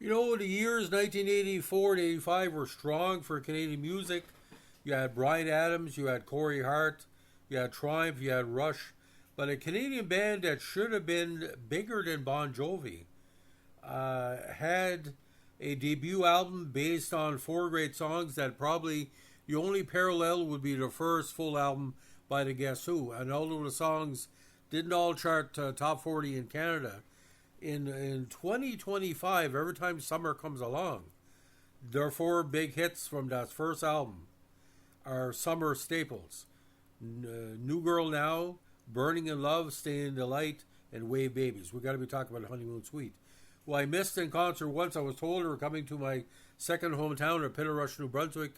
You know, the years 1984 to 85 were strong for Canadian music. You had Bryan Adams, you had Corey Hart, you had Triumph, you had Rush. But a Canadian band that should have been bigger than Bon Jovi had a debut album based on four great songs that probably the only parallel would be the first full album by the Guess Who. And although the songs didn't all chart top 40 in Canada, in 2025, every time summer comes along, their four big hits from that first album are summer staples: New Girl Now, Burning in Love, Stay in the Light, and Wave Babies. We got to be talking about Honeymoon Suite. Well, I missed in concert once. I was told they were coming to my second hometown of Pitterush, New Brunswick,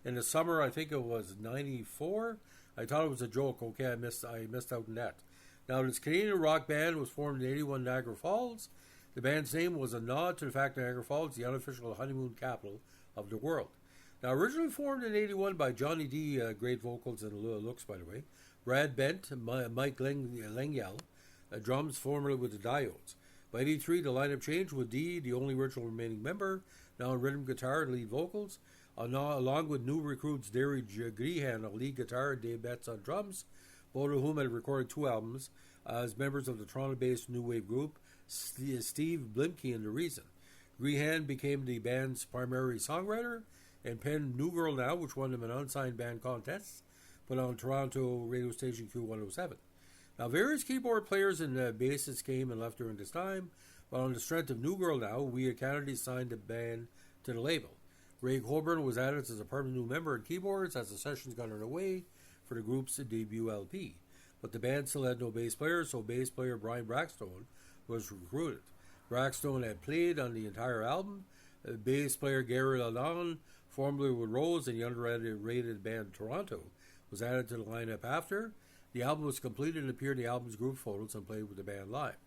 in the summer. I think it was '94. I thought it was a joke. Okay, I missed out on that. Now, this Canadian rock band was formed in '81 Niagara Falls. The band's name was a nod to the fact that Niagara Falls is the unofficial honeymoon capital of the world. Now, originally formed in '81 by Johnny D, great vocals and looks, by the way, Brad Bent, Mike Lengyel, drums, formerly with the Diodes. By '83, the lineup changed with D, the only original remaining member, now on rhythm guitar and lead vocals, along with new recruits Derry Grehan on lead guitar and Dave Betts on drums, both of whom had recorded two albums as members of the Toronto-based new wave group Steve Blimke and The Reason. Grehan became the band's primary songwriter and penned New Girl Now, which won them an unsigned band contest put on Toronto radio station Q107. Now, various keyboard players and bassists came and left during this time, but on the strength of New Girl Now, we at Kennedy signed the band to the label. Ray Colburn was added as a permanent new member on keyboards as the sessions got underway for the group's debut LP. But the band still had no bass player, so bass player Brian Braxton was recruited. Braxton had played on the entire album. Bass player Gary Lalonde, formerly with Rose and the underrated band Toronto, was added to the lineup after. The album was completed and appeared in the album's group photos and played with the band live.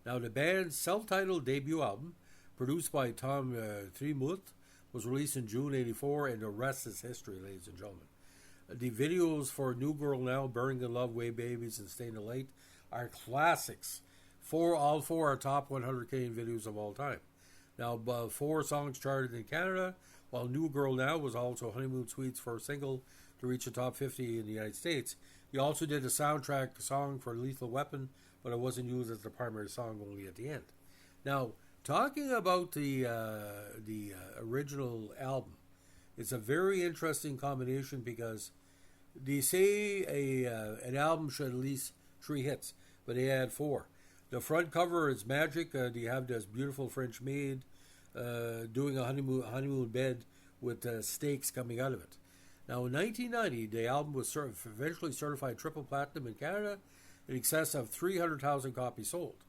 Now, the band's self-titled debut album, produced by Tom Trimuth, was released in June '84, and the rest is history, ladies and gentlemen. The videos for New Girl Now, Burning in Love, Way Babies, and Stay in the Light are classics. All four are top 100 Canadian videos of all time. Now, four songs charted in Canada, while New Girl Now was also Honeymoon Suite's first single to reach the top 50 in the United States. He also did a soundtrack song for Lethal Weapon, but it wasn't used as the primary song, only at the end. Now, talking about the original album, it's a very interesting combination because they say an album should at least 3 hits, but they had 4. The front cover is magic. You have this beautiful French maid doing a honeymoon bed with steaks coming out of it. Now, in 1990, the album was eventually certified triple platinum in Canada, in excess of 300,000 copies sold.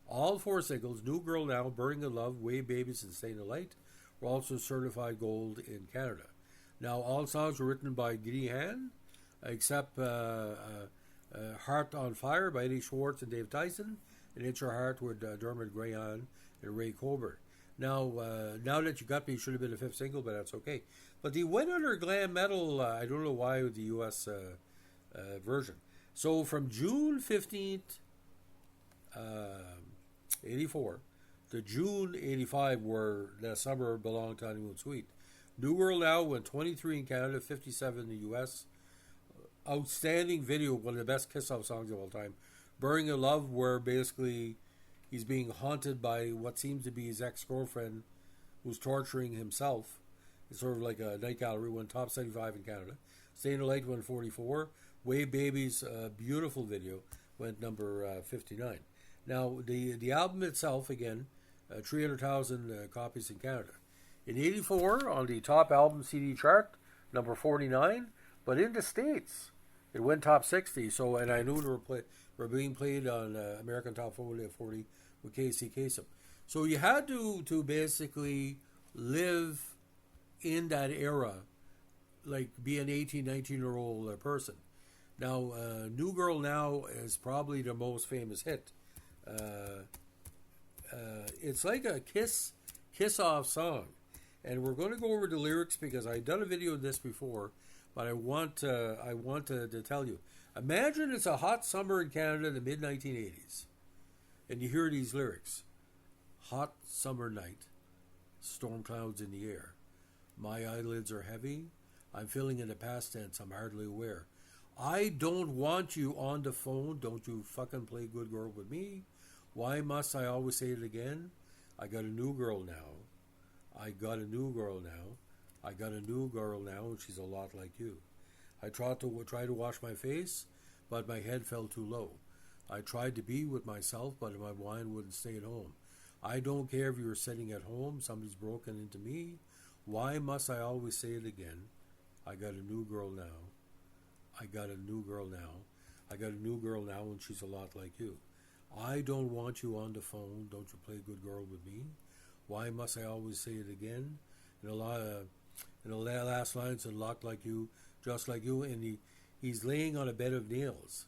All 4 singles, New Girl Now, Burning in Love, Wave Babies, and Stay in the Light, were also certified gold in Canada. Now, all songs were written by Grehan, except Heart on Fire by Eddie Schwartz and Dave Tyson, and It's Your Heart with Dermot Grehan and Ray Colburn. Now that you got me, it should have been a 5th single, but that's okay. But the went under glam metal, I don't know why, with the U.S. Version. So from June 15th, 84 to June 85, where the summer belonged to Honeymoon Suite. New Girl Now went 23 in Canada, 57 in the U.S. Outstanding video, one of the best kiss-off songs of all time. Burning in Love, where basically he's being haunted by what seems to be his ex-girlfriend who's torturing himself. It's sort of like a night gallery, went top 75 in Canada. Stay in the Light went 44. Wave Babies, beautiful video, went number 59. Now, the album itself, again, 300,000 copies in Canada. In '84, on the top album CD chart, number 49, but in the States, it went top 60. So, and I knew they were being played on American Top 40 with Casey Kasem. So you had to basically live in that era, like be an 18, 19-year-old person. Now, New Girl Now is probably the most famous hit. It's like a kiss-off song. And we're going to go over the lyrics because I've done a video of this before, but I want to tell you. Imagine it's a hot summer in Canada in the mid-1980s, and you hear these lyrics. Hot summer night, storm clouds in the air. My eyelids are heavy. I'm feeling in the past tense. I'm hardly aware. I don't want you on the phone. Don't you fucking play good girl with me. Why must I always say it again? I got a new girl now. I got a new girl now. I got a new girl now, and she's a lot like you. I tried to wash my face, but my head fell too low. I tried to be with myself, but my mind wouldn't stay at home. I don't care if you're sitting at home, somebody's broken into me. Why must I always say it again? I got a new girl now. I got a new girl now. I got a new girl now, and she's a lot like you. I don't want you on the phone. Don't you play good girl with me? Why must I always say it again? In the last lines, and locked like you, just like you, and he's laying on a bed of nails.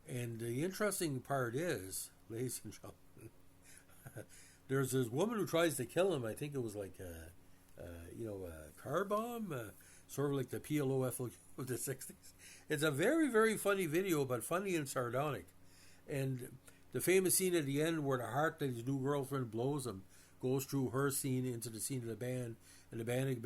And the interesting part is, ladies and gentlemen, there's this woman who tries to kill him. I think it was like a car bomb, sort of like the PLOFLQ of the 60s. It's a very, very funny video, but funny and sardonic. And the famous scene at the end where the heart that his new girlfriend blows him goes through her scene into the scene of the band, and the band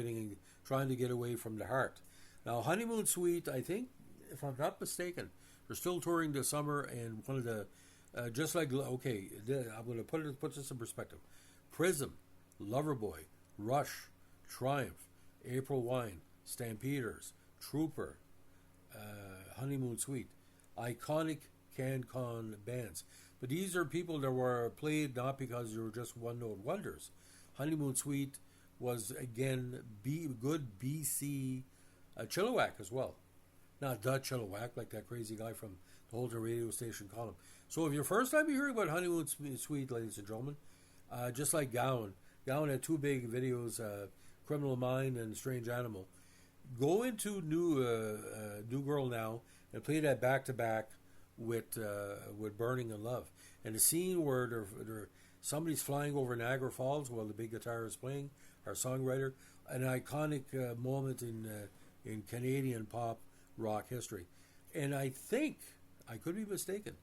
trying to get away from the heart. Now, Honeymoon Suite, I think, if I'm not mistaken, they're still touring this summer, and one of the, I'm going to put this in perspective. Prism, Loverboy, Rush, Triumph, April Wine, Stampeders, Trooper, Honeymoon Suite, iconic CanCon bands. But these are people that were played not because they were just one-note wonders. Honeymoon Suite was, again, good BC Chilliwack as well. Not the Chilliwack, like that crazy guy from the Holton radio station called him. So if your first time you hear about Honeymoon Suite, ladies and gentlemen, just like Gowan had two big videos, Criminal Mind and Strange Animal. Go into New Girl Now and play that back-to-back with Burning in Love. And the scene where somebody's flying over Niagara Falls while the big guitar is playing, our songwriter, an iconic moment in Canadian pop rock history. And I think, I could be mistaken,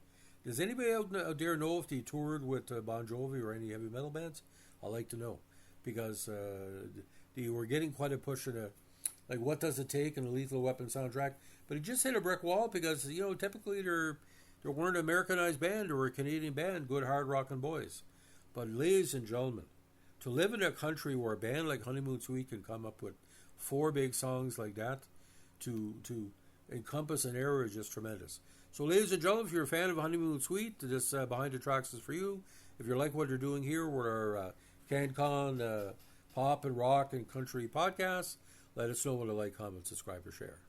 does anybody out there know if they toured with Bon Jovi or any heavy metal bands? I'd like to know, because they were getting quite a push like What Does It Take and the Lethal Weapon soundtrack. But he just hit a brick wall because, typically they weren't an Americanized band or a Canadian band, good hard rockin' boys. But ladies and gentlemen, to live in a country where a band like Honeymoon Suite can come up with 4 big songs like that to encompass an era is just tremendous. So ladies and gentlemen, if you're a fan of Honeymoon Suite, this Behind the Tracks is for you. If you like what they're doing here with our CanCon pop and rock and country podcasts, let us know with a like, comment, subscribe, or share.